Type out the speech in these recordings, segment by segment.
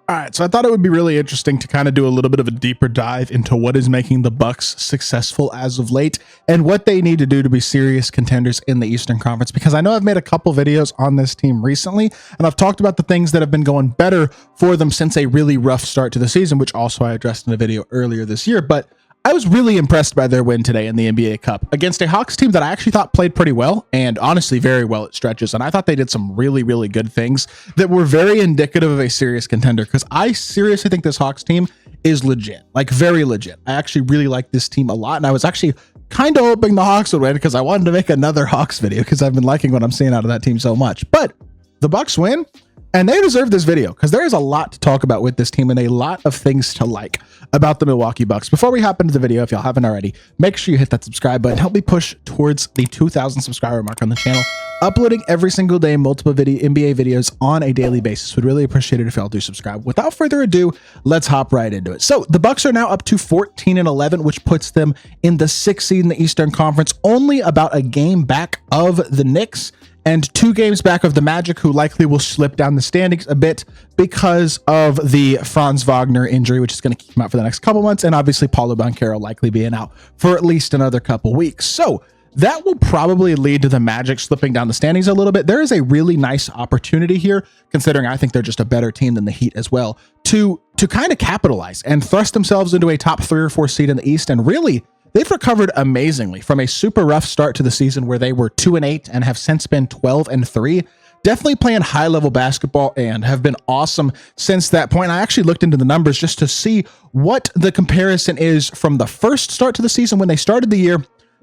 All right, so I thought it would be really interesting to kind of do a little bit of a deeper dive into what is making the Bucks successful as of late and what they need to do to be serious contenders in the Eastern Conference, because I know I've made a couple videos on this team recently and I've talked about the things that have been going better for them since a really rough start to the season, which also I addressed in a video earlier this year. But I was really impressed by their win today in the NBA Cup against a Hawks team that I actually thought played pretty well and honestly very well at stretches. And I thought they did some really, really good things that were very indicative of a serious contender, because I seriously think this Hawks team is legit, like very legit. I actually really like this team a lot. And I was actually kind of hoping the Hawks would win because I wanted to make another Hawks video because I've been liking what I'm seeing out of that team so much. But the Bucks win. And they deserve this video because there is a lot to talk about with this team and a lot of things to like about the Milwaukee Bucks. Before we hop into the video, if y'all haven't already, make sure you hit that subscribe button. Help me push towards the 2,000 subscriber mark on the channel. Uploading every single day, multiple NBA videos on a daily basis. Would really appreciate it if y'all do subscribe. Without further ado, let's hop right into it. So the Bucks are now up to 14-11, which puts them in the 6th seed in the Eastern Conference, only about a game back of the Knicks and 2 games back of the Magic, who likely will slip down the standings a bit because of the Franz Wagner injury, which is going to keep him out for the next couple months, and obviously Paulo Banchero likely being out for at least another couple weeks. So that will probably lead to the Magic slipping down the standings a little bit. There is a really nice opportunity here, considering I think they're just a better team than the Heat as well, to kind of capitalize and thrust themselves into a top 3 or 4 seed in the East. And really, they've recovered amazingly from a super rough start to the season where they were 2-8 and have since been 12-3. Definitely playing high level basketball and have been awesome since that point. I actually looked into the numbers just to see what the comparison is from the first start to the season when they started the year.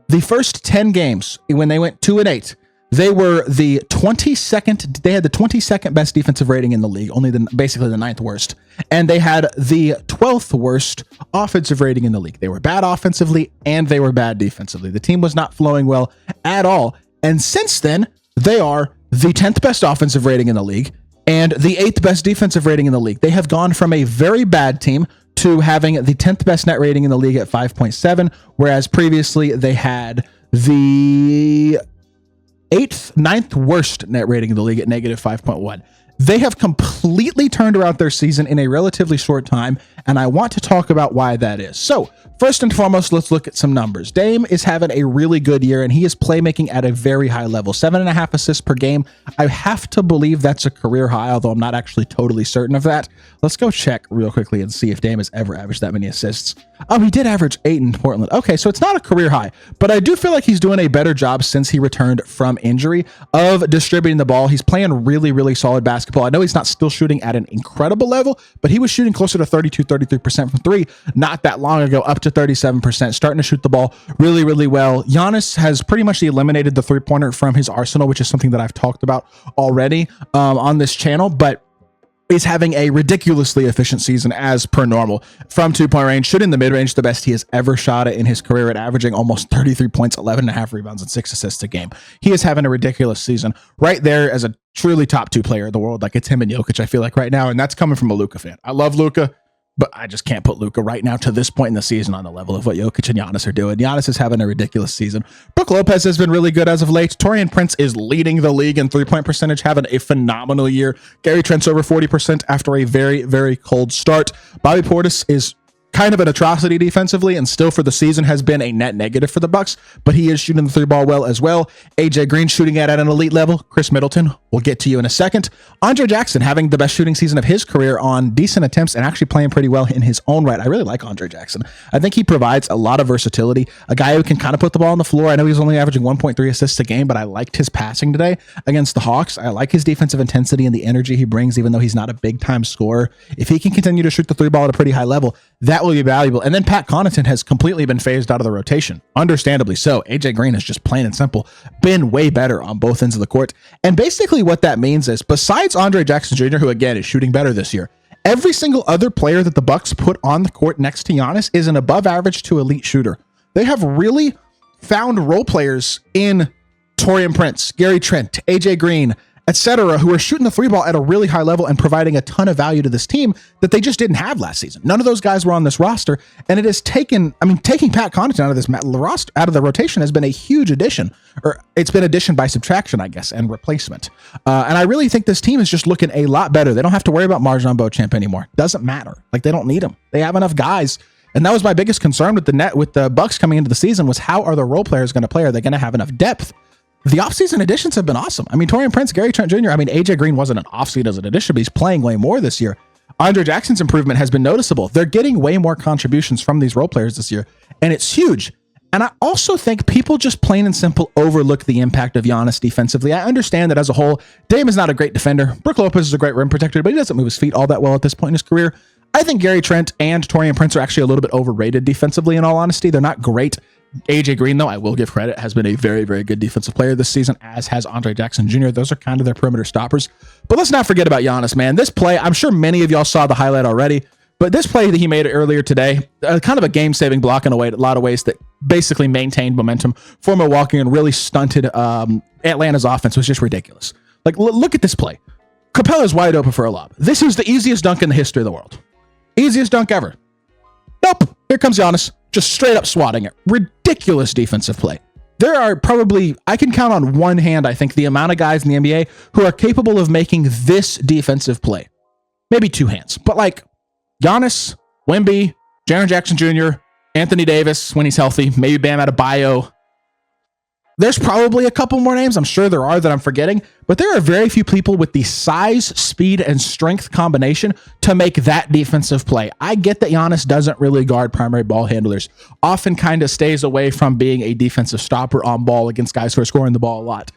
The first 10 games when they went 2-8, they were the 22nd. They had the 22nd best defensive rating in the league, only basically the 9th worst. And they had the 12th worst offensive rating in the league. They were bad offensively and they were bad defensively. The team was not flowing well at all. And since then, they are the 10th best offensive rating in the league and the 8th best defensive rating in the league. They have gone from a very bad team to having the 10th best net rating in the league at 5.7, whereas previously they had the 9th worst net rating in the league at negative 5.1. They have completely turned around their season in a relatively short time, and I want to talk about why that is. So, first and foremost, let's look at some numbers. Dame is having a really good year, and he is playmaking at a very high level. 7.5 assists per game. I have to believe that's a career high, although I'm not actually totally certain of that. Let's go check real quickly and see if Dame has ever averaged that many assists. Oh, he did average 8 in Portland. Okay, so it's not a career high, but I do feel like he's doing a better job since he returned from injury of distributing the ball. He's playing really, really solid basketball. I know he's not still shooting at an incredible level, but he was shooting closer to 33% from 3 not that long ago, up to 37%, starting to shoot the ball really, really well. Giannis has pretty much eliminated the 3-pointer from his arsenal, which is something that I've talked about already on this channel, but is having a ridiculously efficient season as per normal from 2-point range, shooting the mid-range the best he has ever shot it in his career at averaging almost 33 points, 11.5 rebounds, and 6 assists a game. He is having a ridiculous season right there as a truly top 2 player in the world. Like, it's him and Jokic, I feel like, right now, and that's coming from a Luka fan. I love Luka, but I just can't put Luka right now to this point in the season on the level of what Jokic and Giannis are doing. Giannis is having a ridiculous season. Brook Lopez has been really good as of late. Taurean Prince is leading the league in 3-point percentage, having a phenomenal year. Gary Trent's over 40% after a very, very cold start. Bobby Portis is kind of an atrocity defensively and still for the season has been a net negative for the Bucks, but he is shooting the 3 ball well as well. AJ Green shooting at an elite level. Chris Middleton, we'll get to you in a second. Andre Jackson having the best shooting season of his career on decent attempts and actually playing pretty well in his own right. I really like Andre Jackson. I think he provides a lot of versatility, a guy who can kind of put the ball on the floor. I know he's only averaging 1.3 assists a game, but I liked his passing today against the Hawks. I like his defensive intensity and the energy he brings, even though he's not a big time scorer. If he can continue to shoot the 3 ball at a pretty high level, that will be valuable. And then Pat Connaughton has completely been phased out of the rotation. Understandably so. AJ Green has just plain and simple been way better on both ends of the court. And basically what that means is, besides Andre Jackson Jr., who again is shooting better this year, every single other player that the Bucks put on the court next to Giannis is an above average to elite shooter. They have really found role players in Taurean Prince, Gary Trent, AJ Green, etc., who are shooting the three ball at a really high level and providing a ton of value to this team that they just didn't have last season. None of those guys were on this roster, and it has taken, taking Pat Connaughton out of this roster, out of the rotation has been a huge addition, or it's been addition by subtraction, I guess, and replacement. And I really think this team is just looking a lot better. They don't have to worry about Marjon Beauchamp anymore. Doesn't matter. Like, they don't need him. They have enough guys. And that was my biggest concern with the Bucks coming into the season, was how are the role players going to play? Are they going to have enough depth? The offseason additions have been awesome. Taurean Prince, Gary Trent Jr., AJ Green wasn't an offseason addition, but he's playing way more this year. Andre Jackson's improvement has been noticeable. They're getting way more contributions from these role players this year, and it's huge. And I also think people just plain and simple overlook the impact of Giannis defensively. I understand that as a whole, Dame is not a great defender. Brook Lopez is a great rim protector, but he doesn't move his feet all that well at this point in his career. I think Gary Trent and Taurean Prince are actually a little bit overrated defensively, in all honesty. They're not great. AJ Green, though, I will give credit, has been a very, very good defensive player this season, as has Andre Jackson Jr. Those are kind of their perimeter stoppers. But let's not forget about Giannis, man. This play, I'm sure many of y'all saw the highlight already, but this play that he made earlier today, kind of a game-saving block in a lot of ways that basically maintained momentum for Milwaukee and really stunted Atlanta's offense, was just ridiculous. Like, look at this play. Capella's wide open for a lob. This is the easiest dunk in the history of the world. Easiest dunk ever. Nope. Here comes Giannis, just straight up swatting it. Ridiculous defensive play. There are probably, I can count on one hand, I think, the amount of guys in the NBA who are capable of making this defensive play. Maybe two hands. But like Giannis, Wemby, Jaren Jackson Jr., Anthony Davis when he's healthy, maybe Bam Adebayo. There's probably a couple more names, I'm sure there are, that I'm forgetting, but there are very few people with the size, speed, and strength combination to make that defensive play. I get that Giannis doesn't really guard primary ball handlers, often kind of stays away from being a defensive stopper on ball against guys who are scoring the ball a lot.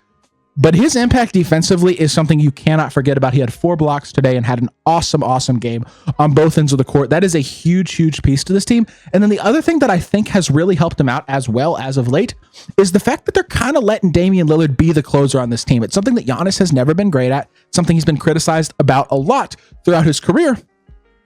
But his impact defensively is something you cannot forget about. He had 4 blocks today and had an awesome, awesome game on both ends of the court. That is a huge, huge piece to this team. And then the other thing that I think has really helped him out as well as of late is the fact that they're kind of letting Damian Lillard be the closer on this team. It's something that Giannis has never been great at, something he's been criticized about a lot throughout his career.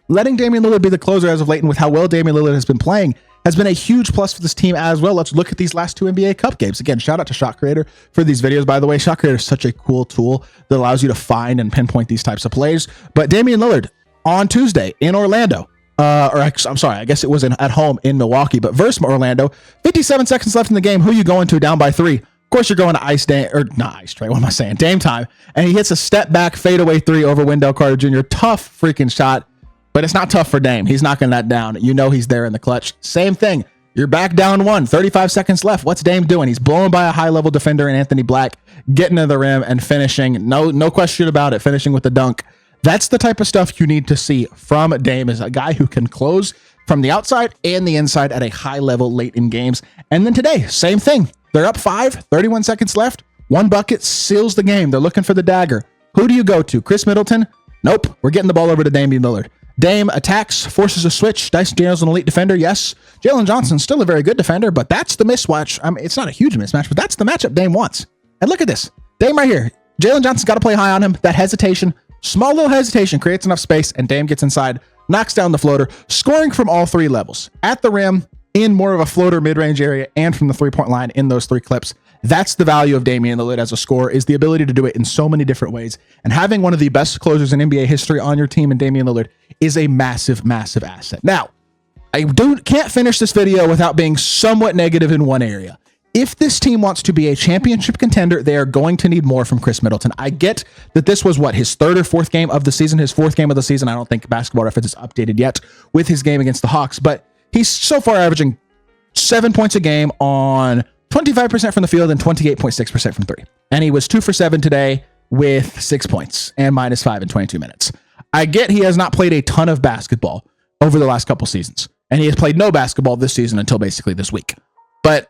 Letting Damian Lillard be the closer as of late, and with how well Damian Lillard has been playing, has been a huge plus for this team as well. Let's look at these last 2 NBA Cup games. Again, shout out to Shot Creator for these videos, by the way. Shot Creator is such a cool tool that allows you to find and pinpoint these types of plays. But Damian Lillard on Tuesday in Orlando, I'm sorry, I guess it was at home in Milwaukee, but versus Orlando, 57 seconds left in the game. Who are you going to down by 3? Of course, you're going to Dame time. And he hits a step back fadeaway 3 over Wendell Carter Jr. Tough freaking shot. But it's not tough for Dame. He's knocking that down. You know he's there in the clutch. Same thing. You're back down 1, 35 seconds left. What's Dame doing? He's blowing by a high-level defender in Anthony Black, getting to the rim and finishing. No question about it, finishing with the dunk. That's the type of stuff you need to see from Dame, is a guy who can close from the outside and the inside at a high level late in games. And then today, same thing. They're up 5, 31 seconds left. 1 bucket seals the game. They're looking for the dagger. Who do you go to? Chris Middleton? Nope. We're getting the ball over to Damian Lillard. Dame attacks, forces a switch. Dyson Daniels, an elite defender, yes. Jalen Johnson's still a very good defender, but that's the mismatch. It's not a huge mismatch, but that's the matchup Dame wants. And look at this. Dame right here. Jalen Johnson's got to play high on him. That hesitation, small little hesitation, creates enough space, and Dame gets inside, knocks down the floater, scoring from all 3 levels. At the rim, in more of a floater mid-range area, and from the three-point line in those 3 clips. That's the value of Damian Lillard as a scorer, is the ability to do it in so many different ways. And having one of the best closers in NBA history on your team in Damian Lillard is a massive, massive asset. Now, I can't finish this video without being somewhat negative in one area. If this team wants to be a championship contender, they are going to need more from Chris Middleton. I get that this was, his 3rd or 4th game of the season, his 4th game of the season. I don't think Basketball Reference is updated yet with his game against the Hawks, but he's so far averaging 7 points a game on 25% from the field and 28.6% from 3. And he was 2 for 7 today with 6 points and -5 in 22 minutes. I get he has not played a ton of basketball over the last couple seasons, and he has played no basketball this season until basically this week. But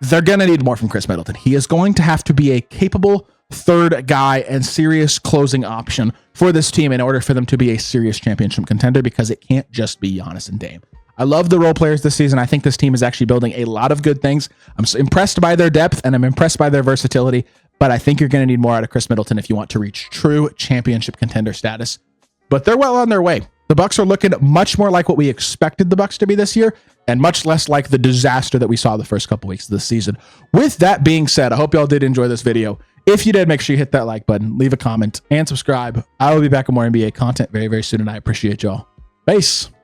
they're going to need more from Chris Middleton. He is going to have to be a capable 3rd guy and serious closing option for this team in order for them to be a serious championship contender, because it can't just be Giannis and Dame. I love the role players this season. I think this team is actually building a lot of good things. I'm impressed by their depth, and I'm impressed by their versatility, but I think you're going to need more out of Chris Middleton if you want to reach true championship contender status. But they're well on their way. The Bucks are looking much more like what we expected the Bucks to be this year, and much less like the disaster that we saw the first couple weeks of the season. With that being said, I hope y'all did enjoy this video. If you did, make sure you hit that like button, leave a comment, and subscribe. I will be back with more NBA content very, very soon, and I appreciate y'all. Peace.